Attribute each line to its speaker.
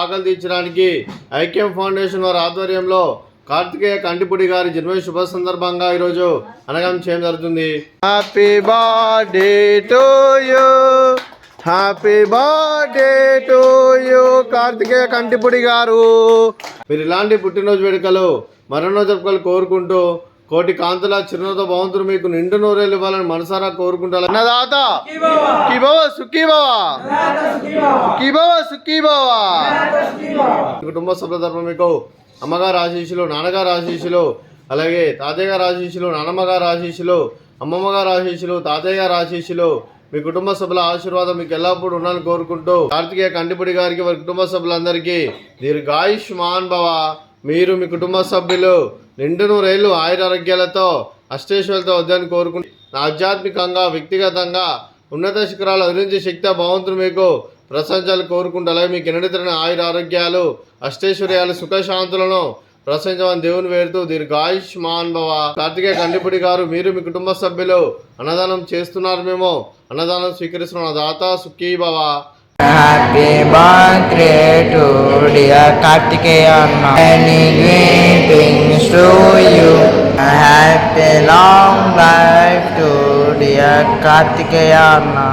Speaker 1: ఆకలి తీర్చడానికి ఐక్యం ఫౌండేషన్ వారి ఆధ్వర్యంలో కార్తికేయ కంటిపుడి గారి జన్మ శుభ సందర్భంగా ఈరోజు అనగం చేయడం జరుగుతుంది. Happy birthday to you, happy birthday to you Karthikeya Kantipudi గారు. మీరు ఇలాంటి పుట్టినరోజు వేడుకలు మరెన్నో జరుపుకలు కోరుకుంటూ కోటి కాంతుల చిరునవ్వుతో భగవంతుడు మీకు నిండు నూరేళ్ళు ఇవ్వాలని మనసారా కోరుకుంటారు. అన్నదాత సుఖీ భవ. కుటుంబ సభ్యుల తరపున మీకు అమ్మగారు ఆశీస్సులు, నాన్నగారు ఆశీస్సులు, అలాగే తాతయ్య గారు ఆశీస్సులు, నాన్నమ్మ గారు ఆశీస్సులు, అమ్మమ్మ గారు ఆశీస్సులు, తాతయ్య గారు ఆశీస్సులు, మీ కుటుంబ సభ్యుల ఆశీర్వాదం మీకు ఎల్లప్పుడూ ఉండాలని కోరుకుంటూ కార్తికేయ కంటిపుడి గారికి వారి కుటుంబ సభ్యులందరికీ దీర్ఘాయుష్మాన్ భవ. మీరు మీ కుటుంబ సభ్యులు నిండు నూరేళ్లు ఆయురారోగ్యాలతో అష్టేశ్వరులతో వద్దని కోరుకుంటూ ఆధ్యాత్మికంగా వ్యక్తిగతంగా ఉన్నత శిఖరాలు అధిరించే శక్తి భగవంతుడు మీకు ప్రశంసాలు కోరుకుంటూ అలాగే మీకు ఎన్నడితరణ ఆయురారోగ్యాలు అష్టైశ్వర్యాలు సుఖశాంతులను ప్రశంసమని దేవుని వేడుతూ దీర్ఘాయుష్మాన్ భవ. కార్తికేయ కంటిపుడి గారు మీరు మీ కుటుంబ సభ్యులు అన్నదానం చేస్తున్నారు, మేము అన్నదానం స్వీకరిస్తున్న దాత సుఖీ భవ.
Speaker 2: Happy birthday to dear Kartikeya Anna. Many greetings to you. Happy long life to dear Kartikeya Anna.